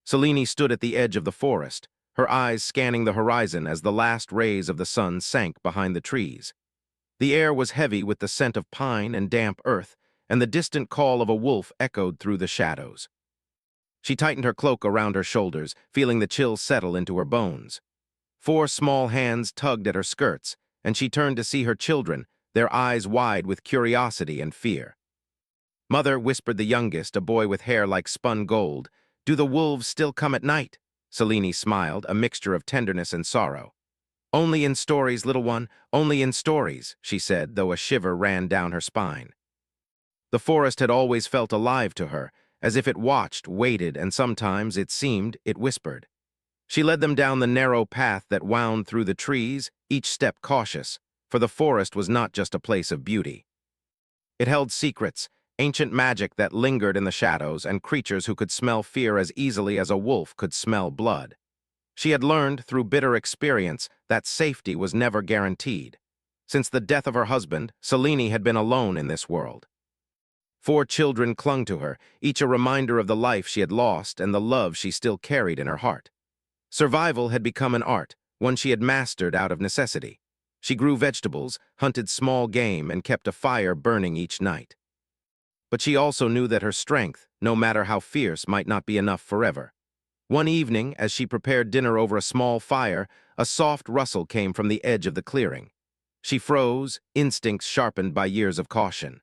Selene stood at the edge of the forest, her eyes scanning the horizon as the last rays of the sun sank behind the trees. The air was heavy with the scent of pine and damp earth, and the distant call of a wolf echoed through the shadows. She tightened her cloak around her shoulders, feeling the chill settle into her bones. 4 small hands tugged at her skirts, and she turned to see her children, their eyes wide with curiosity and fear. "Mother," whispered the youngest, a boy with hair like spun gold, "do the wolves still come at night?" Selene smiled, a mixture of tenderness and sorrow. "Only in stories, little one, only in stories," she said, though a shiver ran down her spine. The forest had always felt alive to her, as if it watched, waited, and sometimes, it seemed, it whispered. She led them down the narrow path that wound through the trees, each step cautious, for the forest was not just a place of beauty. It held secrets, ancient magic that lingered in the shadows, and creatures who could smell fear as easily as a wolf could smell blood. She had learned, through bitter experience, that safety was never guaranteed. Since the death of her husband, Selene had been alone in this world. 4 children clung to her, each a reminder of the life she had lost and the love she still carried in her heart. Survival had become an art, one she had mastered out of necessity. She grew vegetables, hunted small game, and kept a fire burning each night. But she also knew that her strength, no matter how fierce, might not be enough forever. One evening, as she prepared dinner over a small fire, a soft rustle came from the edge of the clearing. She froze, instincts sharpened by years of caution.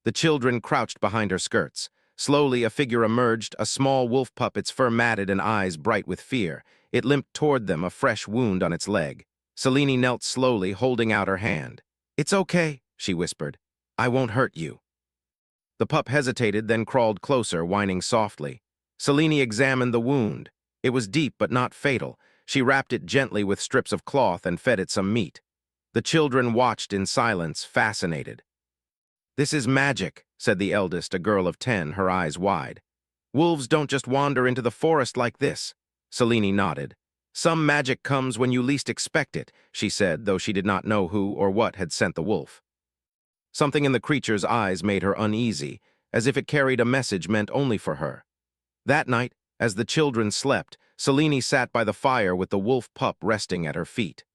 The children crouched behind her skirts. Slowly, a figure emerged, a small wolf pup, its fur matted and eyes bright with fear. It limped toward them, a fresh wound on its leg. Selene knelt slowly, holding out her hand. "It's okay," she whispered. "I won't hurt you." The pup hesitated, then crawled closer, whining softly. Selene examined the wound. It was deep but not fatal. She wrapped it gently with strips of cloth and fed it some meat. The children watched in silence, fascinated. "This is magic," said the eldest, a girl of 10, her eyes wide. "Wolves don't just wander into the forest like this." Selene nodded. "Some magic comes when you least expect it," she said, though she did not know who or what had sent the wolf. Something in the creature's eyes made her uneasy, as if it carried a message meant only for her. That night, as the children slept, Selene sat by the fire with the wolf pup resting at her feet.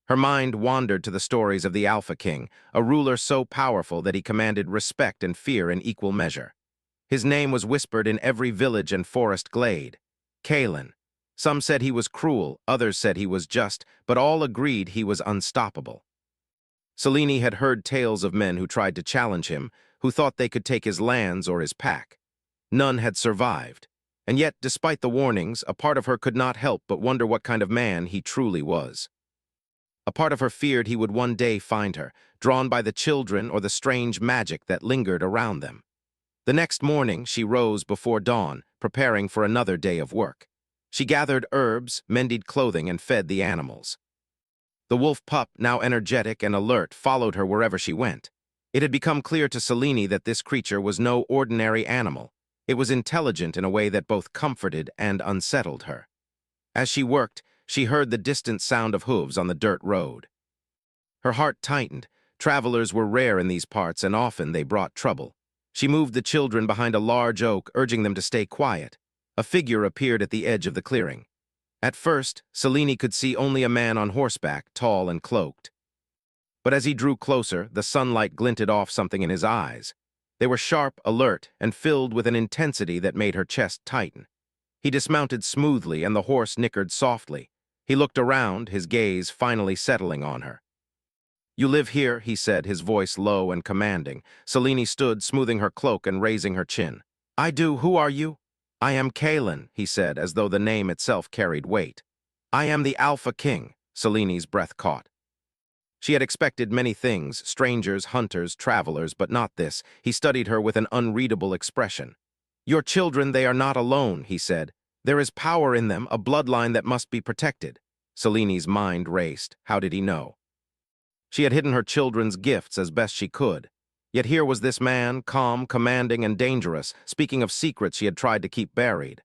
Her mind wandered to the stories of the Alpha King, a ruler so powerful that he commanded respect and fear in equal measure. His name was whispered in every village and forest glade. Kalen. Some said he was cruel, others said he was just, but all agreed he was unstoppable. Selene had heard tales of men who tried to challenge him, who thought they could take his lands or his pack. None had survived, and yet, despite the warnings, a part of her could not help but wonder what kind of man he truly was. A part of her feared he would one day find her, drawn by the children or the strange magic that lingered around them. The next morning, she rose before dawn, preparing for another day of work. She gathered herbs, mended clothing, and fed the animals. The wolf pup, now energetic and alert, followed her wherever she went. It had become clear to Selene that this creature was no ordinary animal. It was intelligent in a way that both comforted and unsettled her. As she worked, she heard the distant sound of hooves on the dirt road. Her heart tightened. Travelers were rare in these parts, and often they brought trouble. She moved the children behind a large oak, urging them to stay quiet. A figure appeared at the edge of the clearing. At first, Selene could see only a man on horseback, tall and cloaked. But as he drew closer, the sunlight glinted off something in his eyes. They were sharp, alert, and filled with an intensity that made her chest tighten. He dismounted smoothly, and the horse nickered softly. He looked around, his gaze finally settling on her. "You live here," he said, his voice low and commanding. Selene stood, smoothing her cloak and raising her chin. "I do. Who are you?" "I am Kalen," he said, as though the name itself carried weight. "I am the Alpha King," Selene's breath caught. She had expected many things, strangers, hunters, travelers, but not this. He studied her with an unreadable expression. "Your children, they are not alone," he said. "There is power in them, a bloodline that must be protected." Selene's mind raced. How did he know? She had hidden her children's gifts as best she could. Yet here was this man, calm, commanding, and dangerous, speaking of secrets she had tried to keep buried.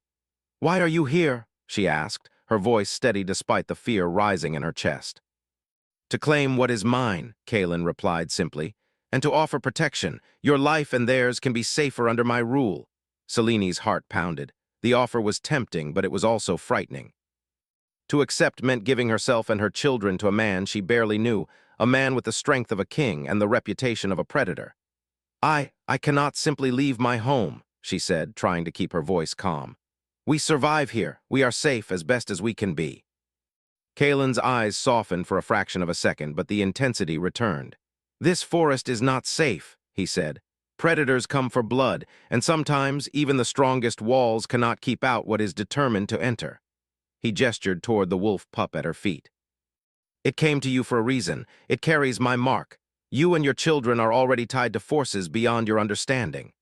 "Why are you here?" she asked, her voice steady despite the fear rising in her chest. "To claim what is mine," Kalen replied simply, "and to offer protection. Your life and theirs can be safer under my rule." Selene's heart pounded. The offer was tempting, but it was also frightening. To accept meant giving herself and her children to a man she barely knew, a man with the strength of a king and the reputation of a predator. I cannot simply leave my home, she said, trying to keep her voice calm. We survive here. We are safe as best as we can be. Kalen's eyes softened for a fraction of a second, but the intensity returned. This forest is not safe, he said. Predators come for blood, and sometimes even the strongest walls cannot keep out what is determined to enter. He gestured toward the wolf pup at her feet. It came to you for a reason. It carries my mark. You and your children are already tied to forces beyond your understanding.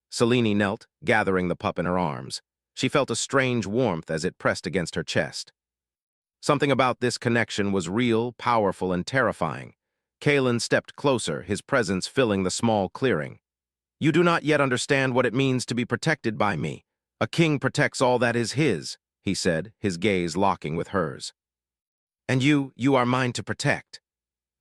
Selene knelt, gathering the pup in her arms. She felt a strange warmth as it pressed against her chest. Something about this connection was real, powerful, and terrifying. Kalen stepped closer, his presence filling the small clearing. You do not yet understand what it means to be protected by me. A king protects all that is his, he said, his gaze locking with hers. And you are mine to protect.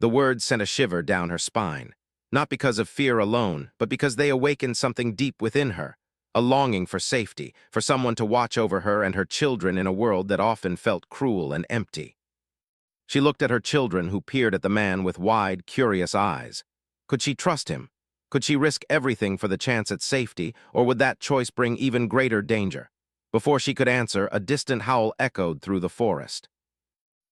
The words sent a shiver down her spine, not because of fear alone, but because they awakened something deep within her, a longing for safety, for someone to watch over her and her children in a world that often felt cruel and empty. She looked at her children, who peered at the man with wide, curious eyes. Could she trust him? Could she risk everything for the chance at safety, or would that choice bring even greater danger? Before she could answer, a distant howl echoed through the forest.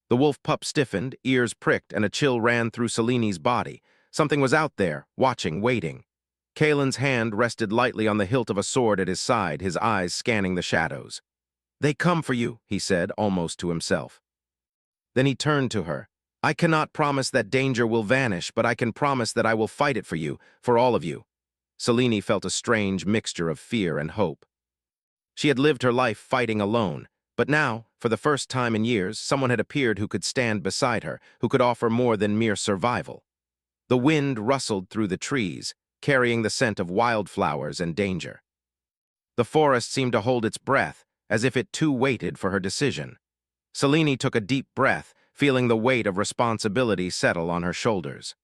The wolf pup stiffened, ears pricked, and a chill ran through Selene's body. Something was out there, watching, waiting. Kalen's hand rested lightly on the hilt of a sword at his side, his eyes scanning the shadows. They come for you, he said, almost to himself. Then he turned to her. I cannot promise that danger will vanish, but I can promise that I will fight it for you, for all of you. Selene felt a strange mixture of fear and hope. She had lived her life fighting alone, but now, for the first time in years, someone had appeared who could stand beside her, who could offer more than mere survival. The wind rustled through the trees, carrying the scent of wildflowers and danger. The forest seemed to hold its breath, as if it too waited for her decision. Selene took a deep breath, feeling the weight of responsibility settle on her shoulders.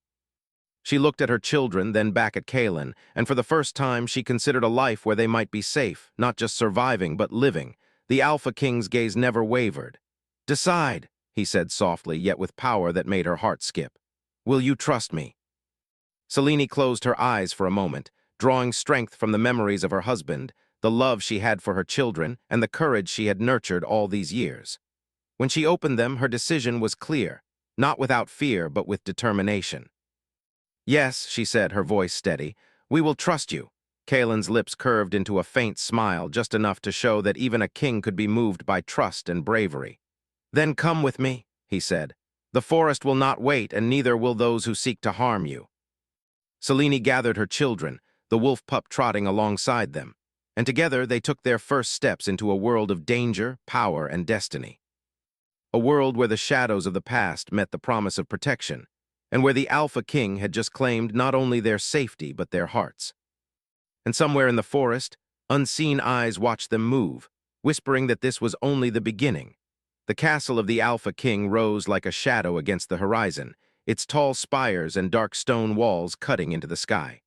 She looked at her children, then back at Kalen, and for the first time she considered a life where they might be safe, not just surviving, but living. The Alpha King's gaze never wavered. Decide, he said softly, yet with power that made her heart skip. Will you trust me? Selene closed her eyes for a moment, drawing strength from the memories of her husband, the love she had for her children, and the courage she had nurtured all these years. When she opened them, her decision was clear, not without fear, but with determination. Yes, she said, her voice steady, we will trust you. Kalen's lips curved into a faint smile, just enough to show that even a king could be moved by trust and bravery. Then come with me, he said. The forest will not wait, and neither will those who seek to harm you. Selene gathered her children, the wolf pup trotting alongside them, and together they took their first steps into a world of danger, power, and destiny. A world where the shadows of the past met the promise of protection, and where the Alpha King had just claimed not only their safety but their hearts. And somewhere in the forest, unseen eyes watched them move, whispering that this was only the beginning. The castle of the Alpha King rose like a shadow against the horizon, its tall spires and dark stone walls cutting into the sky.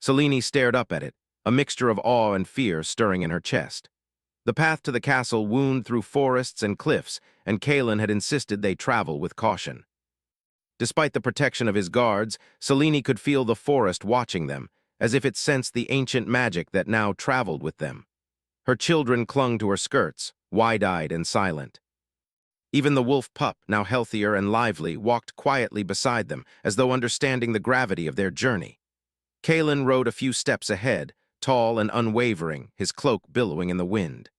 Selene stared up at it, a mixture of awe and fear stirring in her chest. The path to the castle wound through forests and cliffs, and Kalen had insisted they travel with caution. Despite the protection of his guards, Selene could feel the forest watching them, as if it sensed the ancient magic that now traveled with them. Her children clung to her skirts, wide-eyed and silent. Even the wolf pup, now healthier and lively, walked quietly beside them, as though understanding the gravity of their journey. Kalen rode a few steps ahead, tall and unwavering, his cloak billowing in the wind.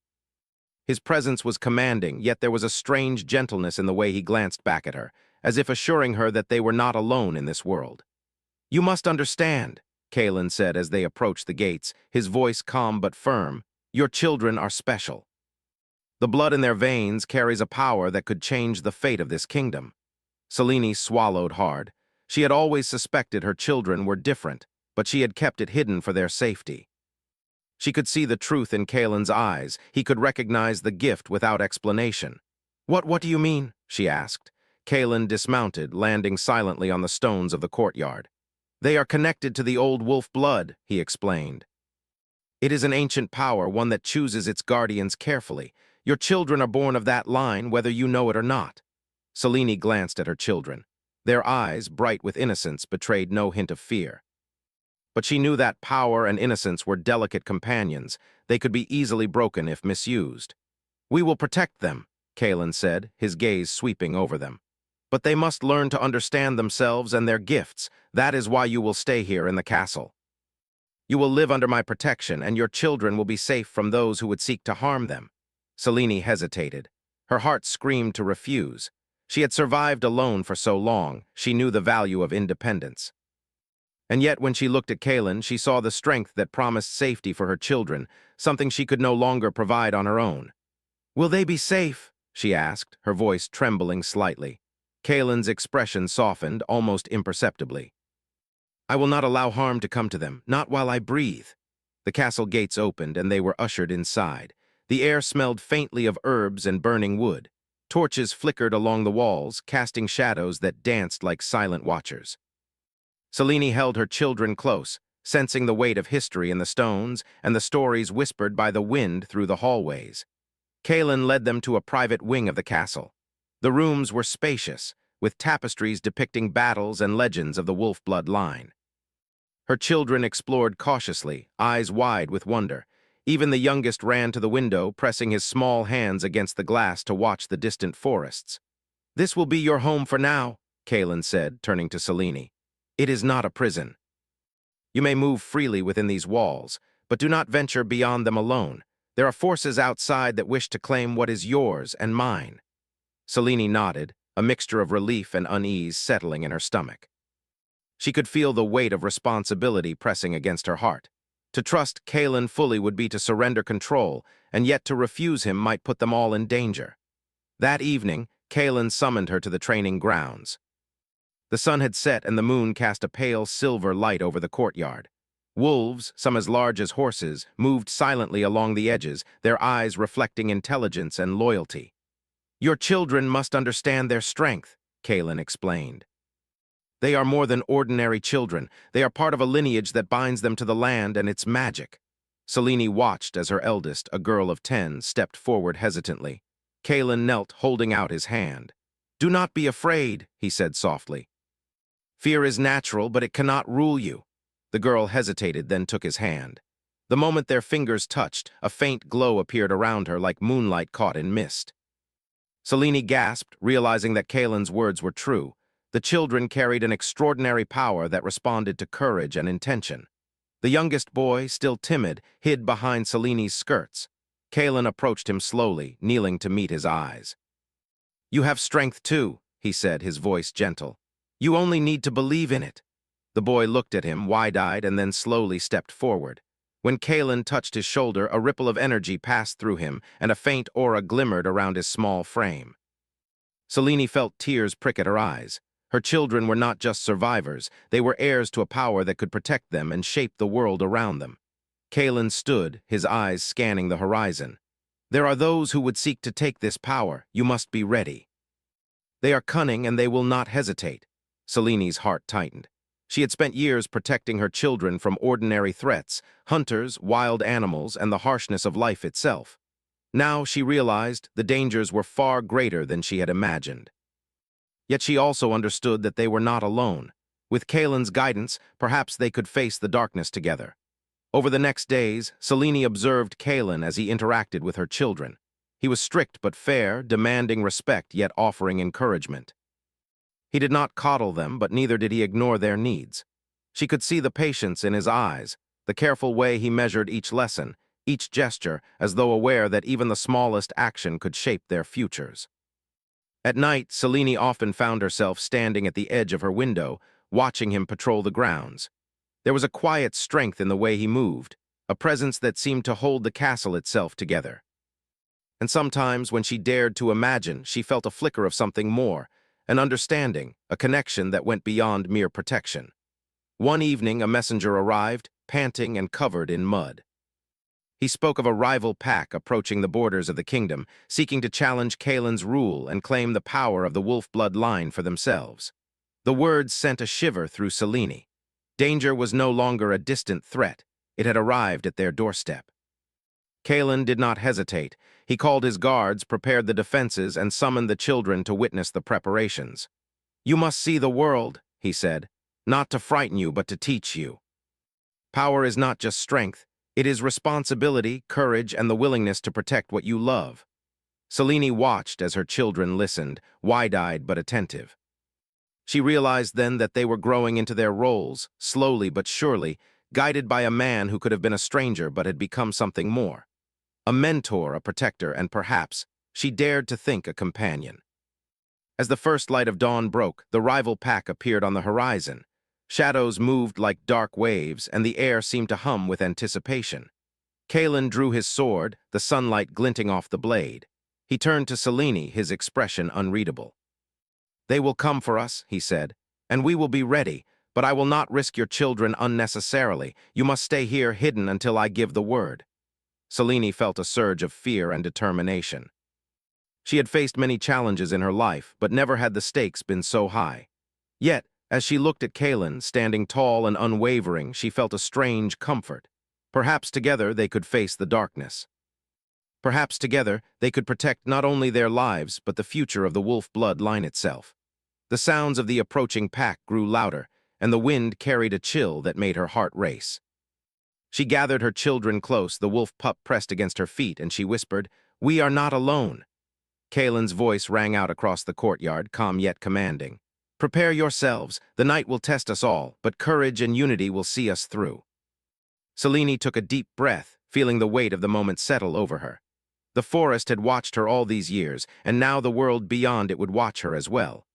His presence was commanding, yet there was a strange gentleness in the way he glanced back at her, as if assuring her that they were not alone in this world. You must understand, Kalen said as they approached the gates, his voice calm but firm. Your children are special. The blood in their veins carries a power that could change the fate of this kingdom. Selene swallowed hard. She had always suspected her children were different, but she had kept it hidden for their safety. She could see the truth in Kalen's eyes. He could recognize the gift without explanation. What do you mean? She asked. Kalen dismounted, landing silently on the stones of the courtyard. They are connected to the old wolf blood, he explained. It is an ancient power, one that chooses its guardians carefully. Your children are born of that line, whether you know it or not. Selene glanced at her children. Their eyes, bright with innocence, betrayed no hint of fear. But she knew that power and innocence were delicate companions. They could be easily broken if misused. "We will protect them," Kalen said, his gaze sweeping over them. "But they must learn to understand themselves and their gifts. That is why you will stay here in the castle. You will live under my protection, and your children will be safe from those who would seek to harm them." Selene hesitated. Her heart screamed to refuse. She had survived alone for so long, she knew the value of independence. And yet, when she looked at Kalen, she saw the strength that promised safety for her children, something she could no longer provide on her own. "Will they be safe?" she asked, her voice trembling slightly. Kalen's expression softened, almost imperceptibly. "I will not allow harm to come to them, not while I breathe." The castle gates opened, and they were ushered inside. The air smelled faintly of herbs and burning wood. Torches flickered along the walls, casting shadows that danced like silent watchers. Selene held her children close, sensing the weight of history in the stones and the stories whispered by the wind through the hallways. Kalen led them to a private wing of the castle. The rooms were spacious, with tapestries depicting battles and legends of the wolf blood line. Her children explored cautiously, eyes wide with wonder. Even the youngest ran to the window, pressing his small hands against the glass to watch the distant forests. "This will be your home for now," Kalen said, turning to Selene. "It is not a prison. You may move freely within these walls, but do not venture beyond them alone. There are forces outside that wish to claim what is yours and mine." Selene nodded, a mixture of relief and unease settling in her stomach. She could feel the weight of responsibility pressing against her heart. To trust Kalen fully would be to surrender control, and yet to refuse him might put them all in danger. That evening, Kalen summoned her to the training grounds. The sun had set and the moon cast a pale silver light over the courtyard. Wolves, some as large as horses, moved silently along the edges, their eyes reflecting intelligence and loyalty. "Your children must understand their strength," Kalen explained. "They are more than ordinary children. They are part of a lineage that binds them to the land and its magic." Selene watched as her eldest, a girl of 10, stepped forward hesitantly. Kalen knelt, holding out his hand. "Do not be afraid," he said softly. "Fear is natural, but it cannot rule you." The girl hesitated, then took his hand. The moment their fingers touched, a faint glow appeared around her like moonlight caught in mist. Selene gasped, realizing that Kalen's words were true. The children carried an extraordinary power that responded to courage and intention. The youngest boy, still timid, hid behind Selene's skirts. Kalen approached him slowly, kneeling to meet his eyes. "You have strength too," he said, his voice gentle. "You only need to believe in it." The boy looked at him, wide-eyed, and then slowly stepped forward. When Kalen touched his shoulder, a ripple of energy passed through him, and a faint aura glimmered around his small frame. Selene felt tears prick at her eyes. Her children were not just survivors, they were heirs to a power that could protect them and shape the world around them. Kalen stood, his eyes scanning the horizon. "There are those who would seek to take this power. You must be ready. They are cunning and they will not hesitate." Selene's heart tightened. She had spent years protecting her children from ordinary threats, hunters, wild animals, and the harshness of life itself. Now she realized the dangers were far greater than she had imagined. Yet she also understood that they were not alone. With Kalen's guidance, perhaps they could face the darkness together. Over the next days, Selene observed Kalen as he interacted with her children. He was strict but fair, demanding respect yet offering encouragement. He did not coddle them, but neither did he ignore their needs. She could see the patience in his eyes, the careful way he measured each lesson, each gesture, as though aware that even the smallest action could shape their futures. At night, Selene often found herself standing at the edge of her window, watching him patrol the grounds. There was a quiet strength in the way he moved, a presence that seemed to hold the castle itself together. And sometimes, when she dared to imagine, she felt a flicker of something more, an understanding, a connection that went beyond mere protection. One evening, a messenger arrived, panting and covered in mud. He spoke of a rival pack approaching the borders of the kingdom, seeking to challenge Kalen's rule and claim the power of the wolf blood line for themselves. The words sent a shiver through Selene. Danger was no longer a distant threat. It had arrived at their doorstep. Kalen did not hesitate. He called his guards, prepared the defenses, and summoned the children to witness the preparations. "You must see the world," he said, "not to frighten you, but to teach you. Power is not just strength. It is responsibility, courage, and the willingness to protect what you love." Selene watched as her children listened, wide-eyed but attentive. She realized then that they were growing into their roles, slowly but surely, guided by a man who could have been a stranger but had become something more. A mentor, a protector, and perhaps, she dared to think, a companion. As the first light of dawn broke, the rival pack appeared on the horizon. Shadows moved like dark waves, and the air seemed to hum with anticipation. Kalen drew his sword, the sunlight glinting off the blade. He turned to Selene, his expression unreadable. "They will come for us," he said, "and we will be ready, but I will not risk your children unnecessarily. You must stay here hidden until I give the word." Selene felt a surge of fear and determination. She had faced many challenges in her life, but never had the stakes been so high. Yet, as she looked at Kalen, standing tall and unwavering, she felt a strange comfort. Perhaps together they could face the darkness. Perhaps together they could protect not only their lives, but the future of the wolf blood line itself. The sounds of the approaching pack grew louder, and the wind carried a chill that made her heart race. She gathered her children close, the wolf pup pressed against her feet, and she whispered, "We are not alone." Kalen's voice rang out across the courtyard, calm yet commanding. "Prepare yourselves. The night will test us all, but courage and unity will see us through." Selene took a deep breath, feeling the weight of the moment settle over her. The forest had watched her all these years, and now the world beyond it would watch her as well.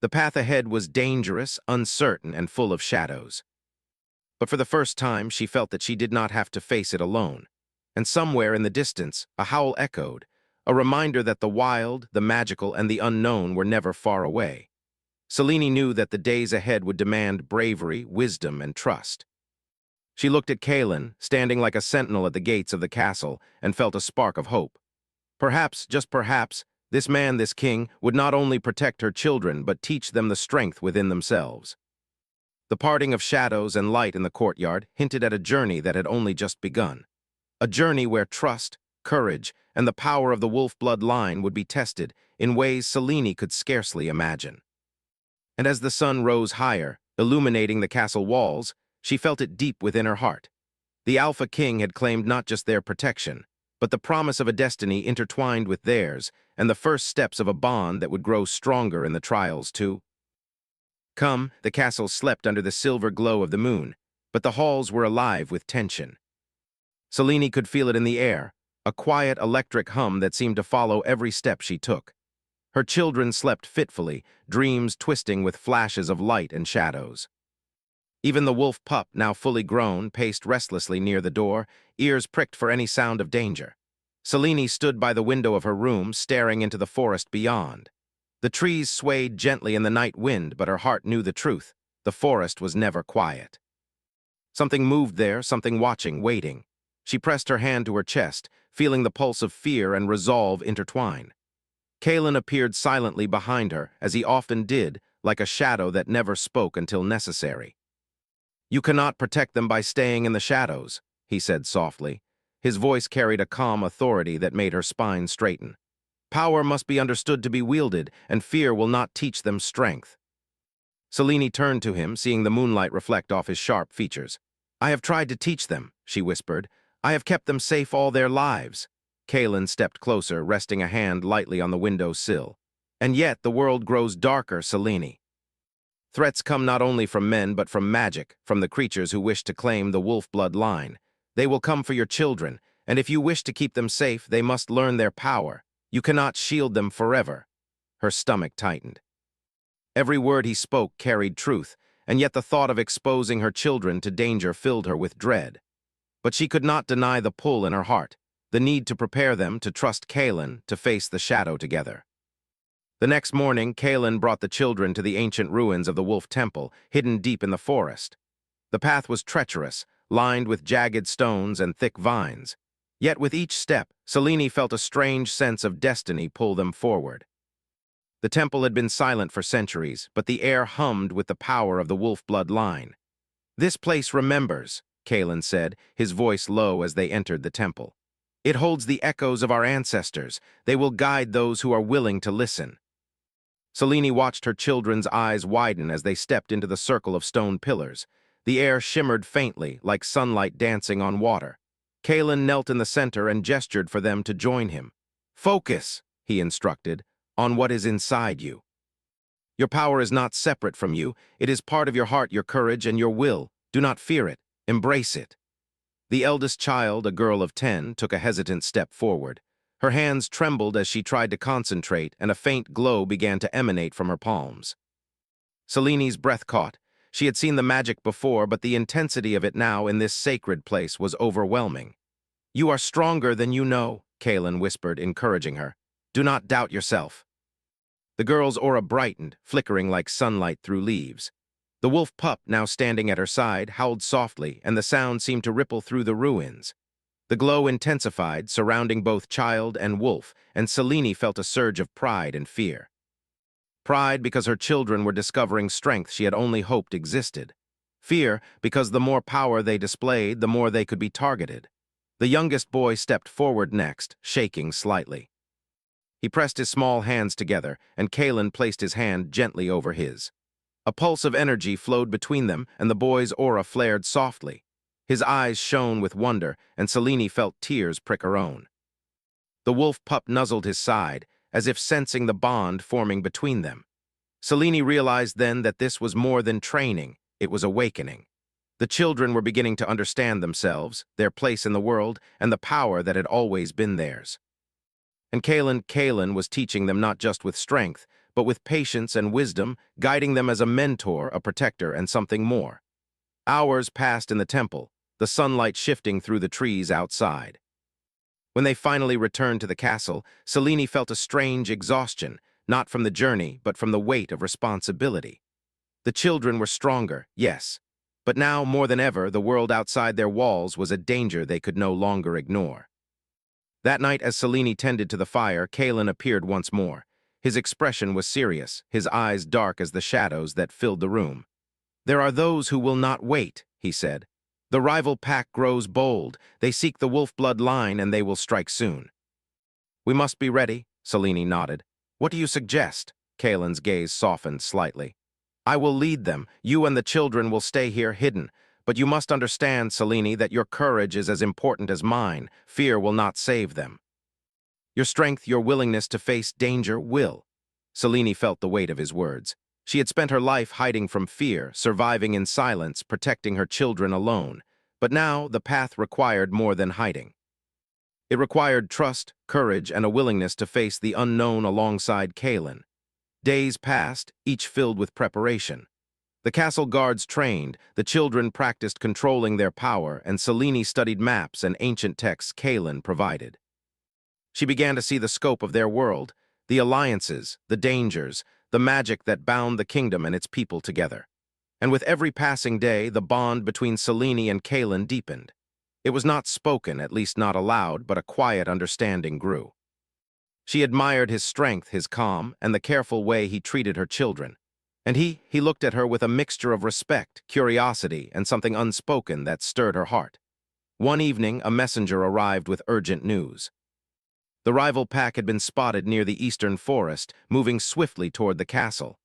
The path ahead was dangerous, uncertain, and full of shadows. But for the first time, she felt that she did not have to face it alone. And somewhere in the distance, a howl echoed, a reminder that the wild, the magical, and the unknown were never far away. Selene knew that the days ahead would demand bravery, wisdom, and trust. She looked at Kalen, standing like a sentinel at the gates of the castle, and felt a spark of hope. Perhaps, just perhaps, this man, this king, would not only protect her children, but teach them the strength within themselves. The parting of shadows and light in the courtyard hinted at a journey that had only just begun. A journey where trust, courage, and the power of the wolf blood line would be tested in ways Selene could scarcely imagine. And as the sun rose higher, illuminating the castle walls, she felt it deep within her heart. The Alpha King had claimed not just their protection, but the promise of a destiny intertwined with theirs, and the first steps of a bond that would grow stronger in the trials too. Come, the castle slept under the silver glow of the moon, but the halls were alive with tension. Selene could feel it in the air, a quiet electric hum that seemed to follow every step she took. Her children slept fitfully, dreams twisting with flashes of light and shadows. Even the wolf pup, now fully grown, paced restlessly near the door, ears pricked for any sound of danger. Selene stood by the window of her room, staring into the forest beyond. The trees swayed gently in the night wind, but her heart knew the truth. The forest was never quiet. Something moved there, something watching, waiting. She pressed her hand to her chest, feeling the pulse of fear and resolve intertwine. Kalen appeared silently behind her, as he often did, like a shadow that never spoke until necessary. "You cannot protect them by staying in the shadows," he said softly. His voice carried a calm authority that made her spine straighten. "Power must be understood to be wielded, and fear will not teach them strength." Selene turned to him, seeing the moonlight reflect off his sharp features. "I have tried to teach them," she whispered. "I have kept them safe all their lives." Kalen stepped closer, resting a hand lightly on the window sill. "And yet the world grows darker, Selene. Threats come not only from men, but from magic, from the creatures who wish to claim the wolf blood line. They will come for your children, and if you wish to keep them safe, they must learn their power. You cannot shield them forever." Her stomach tightened. Every word he spoke carried truth, and yet the thought of exposing her children to danger filled her with dread. But she could not deny the pull in her heart, the need to prepare them, to trust Kalen, to face the shadow together. The next morning, Kalen brought the children to the ancient ruins of the Wolf Temple, hidden deep in the forest. The path was treacherous, lined with jagged stones and thick vines. Yet with each step, Selene felt a strange sense of destiny pull them forward. The temple had been silent for centuries, but the air hummed with the power of the wolf blood line. "This place remembers," Kalen said, his voice low as they entered the temple. It holds the echoes of our ancestors. They will guide those who are willing to listen. Selene watched her children's eyes widen as they stepped into the circle of stone pillars. The air shimmered faintly, like sunlight dancing on water. Kalen knelt in the center and gestured for them to join him. Focus, he instructed, on what is inside you. Your power is not separate from you. It is part of your heart, your courage, and your will. Do not fear it. Embrace it. The eldest child, a girl of 10, took a hesitant step forward. Her hands trembled as she tried to concentrate, and a faint glow began to emanate from her palms. Selene's breath caught. She had seen the magic before, but the intensity of it now in this sacred place was overwhelming. You are stronger than you know, Kalen whispered, encouraging her. Do not doubt yourself. The girl's aura brightened, flickering like sunlight through leaves. The wolf pup, now standing at her side, howled softly, and the sound seemed to ripple through the ruins. The glow intensified, surrounding both child and wolf, and Selene felt a surge of pride and fear. Pride because her children were discovering strength she had only hoped existed. Fear because the more power they displayed, the more they could be targeted. The youngest boy stepped forward next, shaking slightly. He pressed his small hands together, and Kalen placed his hand gently over his. A pulse of energy flowed between them, and the boy's aura flared softly. His eyes shone with wonder, and Selene felt tears prick her own. The wolf pup nuzzled his side, as if sensing the bond forming between them. Selene realized then that this was more than training, it was awakening. The children were beginning to understand themselves, their place in the world, and the power that had always been theirs. And Kalen was teaching them not just with strength, but with patience and wisdom, guiding them as a mentor, a protector, and something more. Hours passed in the temple, the sunlight shifting through the trees outside. When they finally returned to the castle, Selene felt a strange exhaustion, not from the journey, but from the weight of responsibility. The children were stronger, yes, but now, more than ever, the world outside their walls was a danger they could no longer ignore. That night, as Selene tended to the fire, Kalen appeared once more. His expression was serious, his eyes dark as the shadows that filled the room. There are those who will not wait, he said. The rival pack grows bold. They seek the wolf blood line, and they will strike soon. We must be ready, Selene nodded. What do you suggest? Kalen's gaze softened slightly. I will lead them. You and the children will stay here hidden. But you must understand, Selene, that your courage is as important as mine. Fear will not save them. Your strength, your willingness to face danger will. Selene felt the weight of his words. She had spent her life hiding from fear, surviving in silence, protecting her children alone. But now the path required more than hiding. It required trust, courage, and a willingness to face the unknown alongside Kalen. Days passed, each filled with preparation. The castle guards trained, the children practiced controlling their power, and Selene studied maps and ancient texts Kalen provided. She began to see the scope of their world, the alliances, the dangers, the magic that bound the kingdom and its people together. And with every passing day, the bond between Selene and Kalen deepened. It was not spoken, at least not aloud, but a quiet understanding grew. She admired his strength, his calm, and the careful way he treated her children. And he looked at her with a mixture of respect, curiosity, and something unspoken that stirred her heart. One evening, a messenger arrived with urgent news. The rival pack had been spotted near the eastern forest, moving swiftly toward the castle.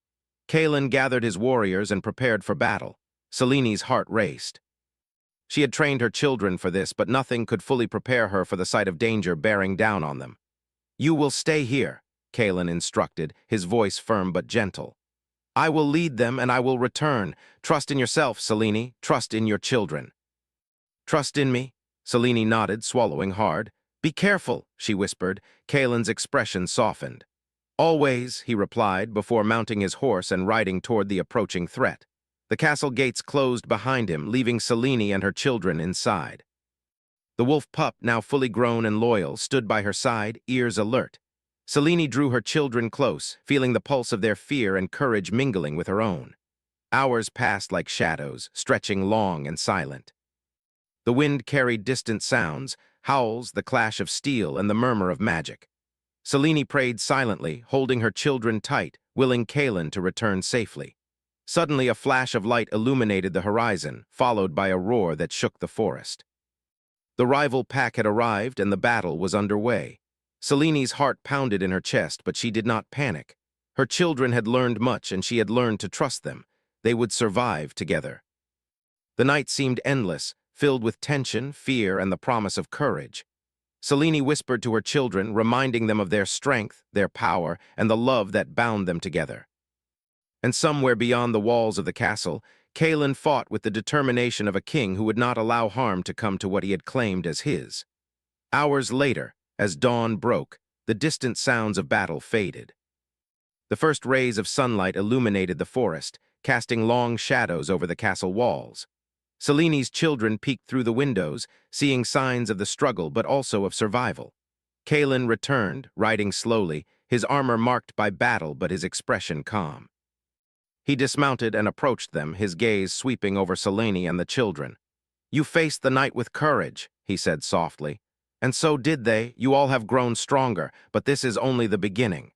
Kalen gathered his warriors and prepared for battle. Selene's heart raced. She had trained her children for this, but nothing could fully prepare her for the sight of danger bearing down on them. You will stay here, Kalen instructed, his voice firm but gentle. I will lead them and I will return. Trust in yourself, Selene. Trust in your children. Trust in me? Selene nodded, swallowing hard. Be careful, she whispered. Kalen's expression softened. Always, he replied, before mounting his horse and riding toward the approaching threat. The castle gates closed behind him, leaving Selene and her children inside. The wolf pup, now fully grown and loyal, stood by her side, ears alert. Selene drew her children close, feeling the pulse of their fear and courage mingling with her own. Hours passed like shadows, stretching long and silent. The wind carried distant sounds, howls, the clash of steel, and the murmur of magic. Selene prayed silently, holding her children tight, willing Kalen to return safely. Suddenly, a flash of light illuminated the horizon, followed by a roar that shook the forest. The rival pack had arrived and the battle was underway. Seleni's heart pounded in her chest, but she did not panic. Her children had learned much and she had learned to trust them. They would survive together. The night seemed endless, filled with tension, fear, and the promise of courage. Selene whispered to her children, reminding them of their strength, their power, and the love that bound them together. And somewhere beyond the walls of the castle, Kaelin fought with the determination of a king who would not allow harm to come to what he had claimed as his. Hours later, as dawn broke, the distant sounds of battle faded. The first rays of sunlight illuminated the forest, casting long shadows over the castle walls. Selene's children peeked through the windows, seeing signs of the struggle but also of survival. Kaelin returned, riding slowly, his armor marked by battle but his expression calm. He dismounted and approached them, his gaze sweeping over Selene and the children. "You faced the night with courage," he said softly. "And so did they. You all have grown stronger, but this is only the beginning.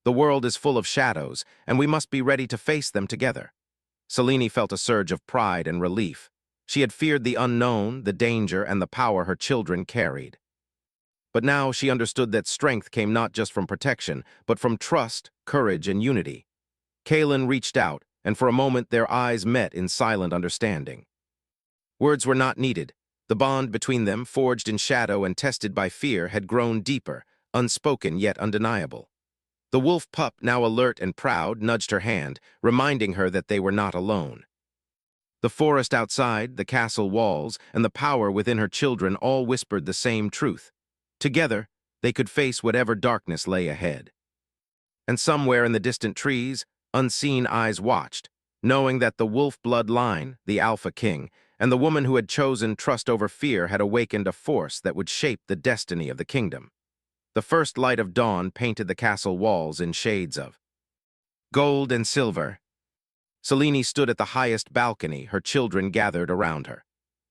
The world is full of shadows, and we must be ready to face them together." Selene felt a surge of pride and relief. She had feared the unknown, the danger, and the power her children carried. But now she understood that strength came not just from protection, but from trust, courage, and unity. Kaelin reached out, and for a moment their eyes met in silent understanding. Words were not needed. The bond between them, forged in shadow and tested by fear, had grown deeper, unspoken yet undeniable. The wolf pup, now alert and proud, nudged her hand, reminding her that they were not alone. The forest outside, the castle walls, and the power within her children all whispered the same truth. Together, they could face whatever darkness lay ahead. And somewhere in the distant trees, unseen eyes watched, knowing that the wolf blood line, the Alpha King, and the woman who had chosen trust over fear had awakened a force that would shape the destiny of the kingdom. The first light of dawn painted the castle walls in shades of gold and silver. Selene stood at the highest balcony, her children gathered around her.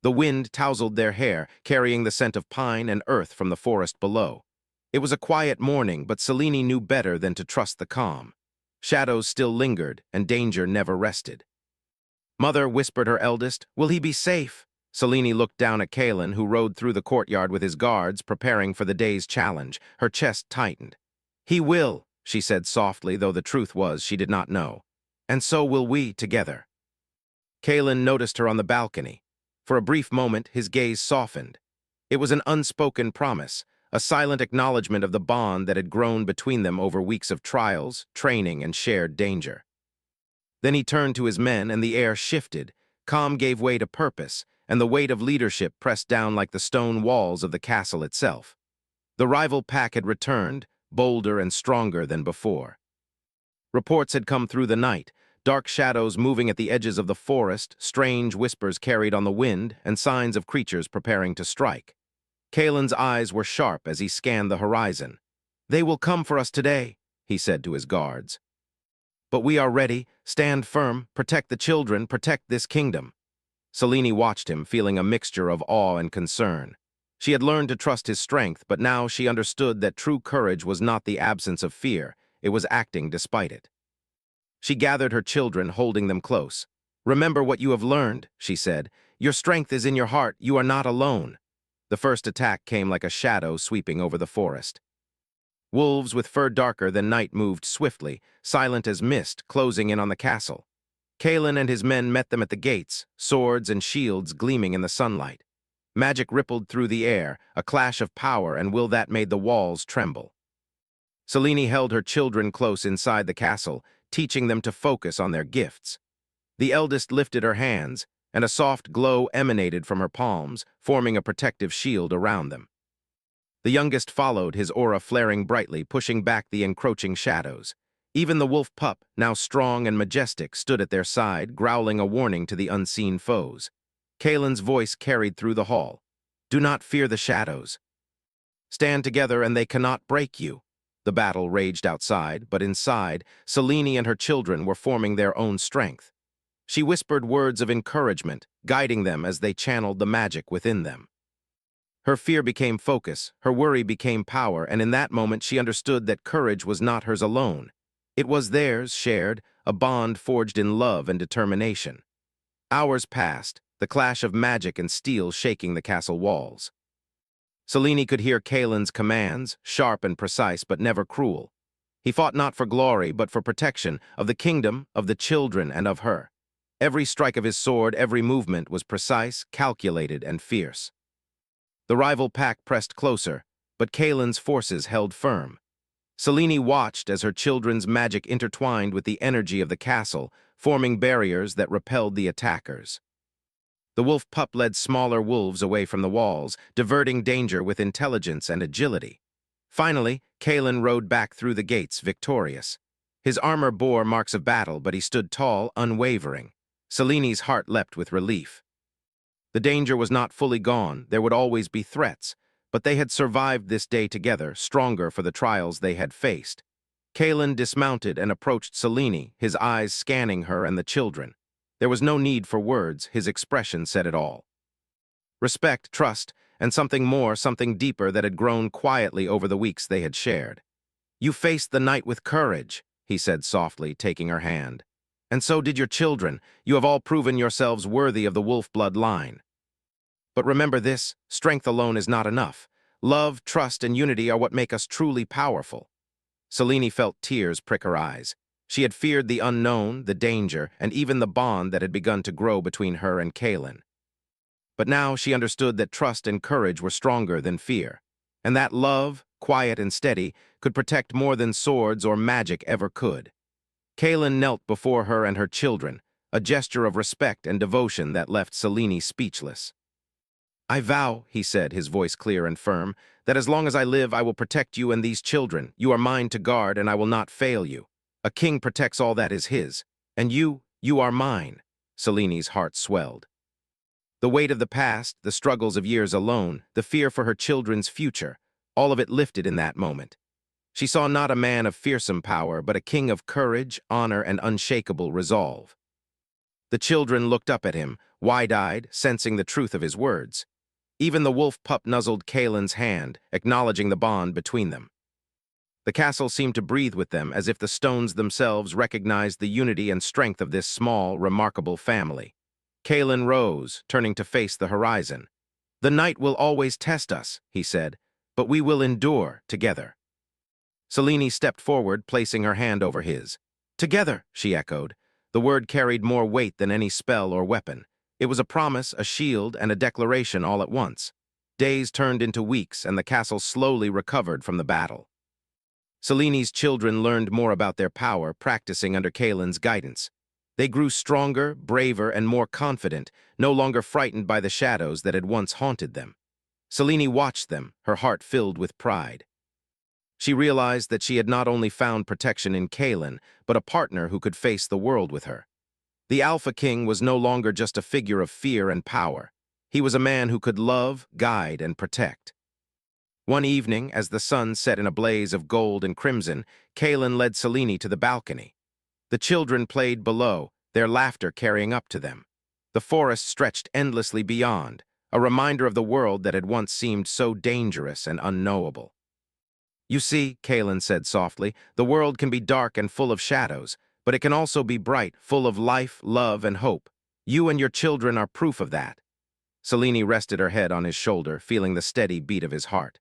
The wind tousled their hair, carrying the scent of pine and earth from the forest below. It was a quiet morning, but Selene knew better than to trust the calm. Shadows still lingered, and danger never rested. "Mother," whispered her eldest, "will he be safe?" Selene looked down at Kaelin, who rode through the courtyard with his guards, preparing for the day's challenge. Her chest tightened. "He will," she said softly, though the truth was she did not know. "And so will we together." Kaelin noticed her on the balcony. For a brief moment, his gaze softened. It was an unspoken promise, a silent acknowledgement of the bond that had grown between them over weeks of trials, training, and shared danger. Then he turned to his men, and the air shifted. Calm gave way to purpose, and the weight of leadership pressed down like the stone walls of the castle itself. The rival pack had returned, bolder and stronger than before. Reports had come through the night, dark shadows moving at the edges of the forest, strange whispers carried on the wind, and signs of creatures preparing to strike. Kaelin's eyes were sharp as he scanned the horizon. "They will come for us today," he said to his guards. "But we are ready. Stand firm, protect the children, protect this kingdom." Selene watched him, feeling a mixture of awe and concern. She had learned to trust his strength, but now she understood that true courage was not the absence of fear, it was acting despite it. She gathered her children, holding them close. "Remember what you have learned," she said. "Your strength is in your heart. You are not alone." The first attack came like a shadow sweeping over the forest. Wolves with fur darker than night moved swiftly, silent as mist, closing in on the castle. Kaelin and his men met them at the gates, swords and shields gleaming in the sunlight. Magic rippled through the air, a clash of power and will that made the walls tremble. Selene held her children close inside the castle, teaching them to focus on their gifts. The eldest lifted her hands, and a soft glow emanated from her palms, forming a protective shield around them. The youngest followed, his aura flaring brightly, pushing back the encroaching shadows. Even the wolf pup, now strong and majestic, stood at their side, growling a warning to the unseen foes. Kaelin's voice carried through the hall. "Do not fear the shadows. Stand together and they cannot break you." The battle raged outside, but inside, Selene and her children were forming their own strength. She whispered words of encouragement, guiding them as they channeled the magic within them. Her fear became focus, her worry became power, and in that moment she understood that courage was not hers alone. It was theirs, shared, a bond forged in love and determination. Hours passed, the clash of magic and steel shaking the castle walls. Selene could hear Kaelin's commands, sharp and precise but never cruel. He fought not for glory but for protection of the kingdom, of the children, and of her. Every strike of his sword, every movement was precise, calculated, and fierce. The rival pack pressed closer, but Kaelin's forces held firm. Selene watched as her children's magic intertwined with the energy of the castle, forming barriers that repelled the attackers. The wolf pup led smaller wolves away from the walls, diverting danger with intelligence and agility. Finally, Kaelin rode back through the gates victorious. His armor bore marks of battle, but he stood tall, unwavering. Selene's heart leapt with relief. The danger was not fully gone, there would always be threats, but they had survived this day together, stronger for the trials they had faced. Kaelin dismounted and approached Selene, his eyes scanning her and the children. There was no need for words, his expression said it all. Respect, trust, and something more, something deeper that had grown quietly over the weeks they had shared. "You faced the night with courage," he said softly, taking her hand. "And so did your children. You have all proven yourselves worthy of the wolf blood line. But remember this, strength alone is not enough. Love, trust, and unity are what make us truly powerful." Selene felt tears prick her eyes. She had feared the unknown, the danger, and even the bond that had begun to grow between her and Kaelin. But now she understood that trust and courage were stronger than fear, and that love, quiet and steady, could protect more than swords or magic ever could. Kaelin knelt before her and her children, a gesture of respect and devotion that left Selene speechless. "I vow," he said, his voice clear and firm, "that as long as I live I will protect you and these children. You are mine to guard, and I will not fail you. A king protects all that is his. And you are mine." Selene's heart swelled. The weight of the past, the struggles of years alone, the fear for her children's future, all of it lifted in that moment. She saw not a man of fearsome power, but a king of courage, honor, and unshakable resolve. The children looked up at him, wide-eyed, sensing the truth of his words. Even the wolf pup nuzzled Kaelin's hand, acknowledging the bond between them. The castle seemed to breathe with them, as if the stones themselves recognized the unity and strength of this small, remarkable family. Kaelin rose, turning to face the horizon. "The night will always test us," he said, "but we will endure together." Selene stepped forward, placing her hand over his. "Together," she echoed. The word carried more weight than any spell or weapon. It was a promise, a shield, and a declaration all at once. Days turned into weeks, and the castle slowly recovered from the battle. Selene's children learned more about their power, practicing under Kaelin's guidance. They grew stronger, braver, and more confident, no longer frightened by the shadows that had once haunted them. Selene watched them, her heart filled with pride. She realized that she had not only found protection in Kaelin, but a partner who could face the world with her. The Alpha King was no longer just a figure of fear and power. He was a man who could love, guide, and protect. One evening, as the sun set in a blaze of gold and crimson, Kaelin led Selene to the balcony. The children played below, their laughter carrying up to them. The forest stretched endlessly beyond, a reminder of the world that had once seemed so dangerous and unknowable. "You see," Kaelin said softly, "the world can be dark and full of shadows, but it can also be bright, full of life, love, and hope. You and your children are proof of that." Selene rested her head on his shoulder, feeling the steady beat of his heart.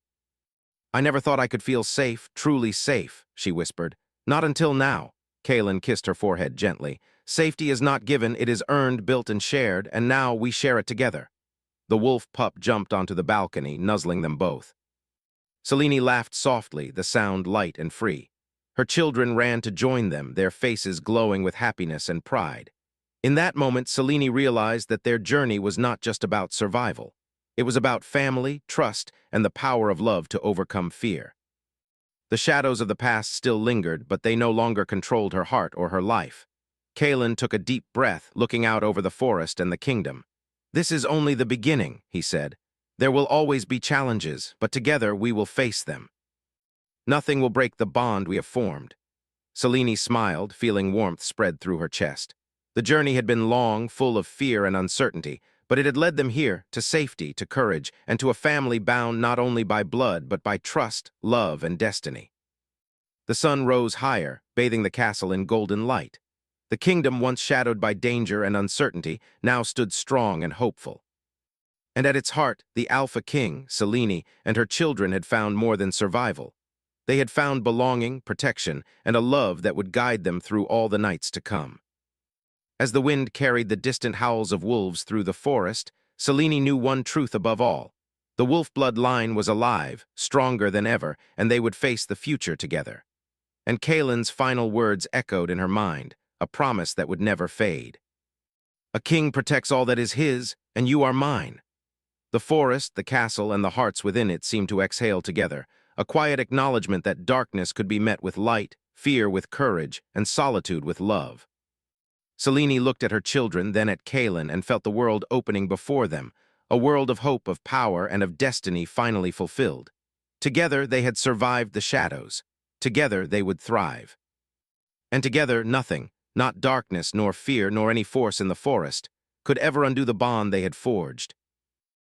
"I never thought I could feel safe, truly safe," she whispered. "Not until now." Kaelin kissed her forehead gently. "Safety is not given, it is earned, built, and shared, and now we share it together." The wolf pup jumped onto the balcony, nuzzling them both. Selene laughed softly, the sound light and free. Her children ran to join them, their faces glowing with happiness and pride. In that moment, Selene realized that their journey was not just about survival. It was about family, trust, and the power of love to overcome fear. The shadows of the past still lingered, but they no longer controlled her heart or her life. Kaelin took a deep breath, looking out over the forest and the kingdom. "This is only the beginning," he said. "There will always be challenges, but together we will face them. Nothing will break the bond we have formed." Selene smiled, feeling warmth spread through her chest. The journey had been long, full of fear and uncertainty, but it had led them here, to safety, to courage, and to a family bound not only by blood, but by trust, love, and destiny. The sun rose higher, bathing the castle in golden light. The kingdom, once shadowed by danger and uncertainty, now stood strong and hopeful. And at its heart, the Alpha King, Selene, and her children had found more than survival. They had found belonging, protection, and a love that would guide them through all the nights to come. As the wind carried the distant howls of wolves through the forest, Selene knew one truth above all. The wolf blood line was alive, stronger than ever, and they would face the future together. And Kaelin's final words echoed in her mind, a promise that would never fade. A king protects all that is his, and you are mine. The forest, the castle, and the hearts within it seemed to exhale together, a quiet acknowledgement that darkness could be met with light, fear with courage, and solitude with love. Selene looked at her children, then at Kaelin, and felt the world opening before them, a world of hope, of power, and of destiny finally fulfilled. Together they had survived the shadows. Together they would thrive. And together nothing, not darkness, nor fear, nor any force in the forest, could ever undo the bond they had forged.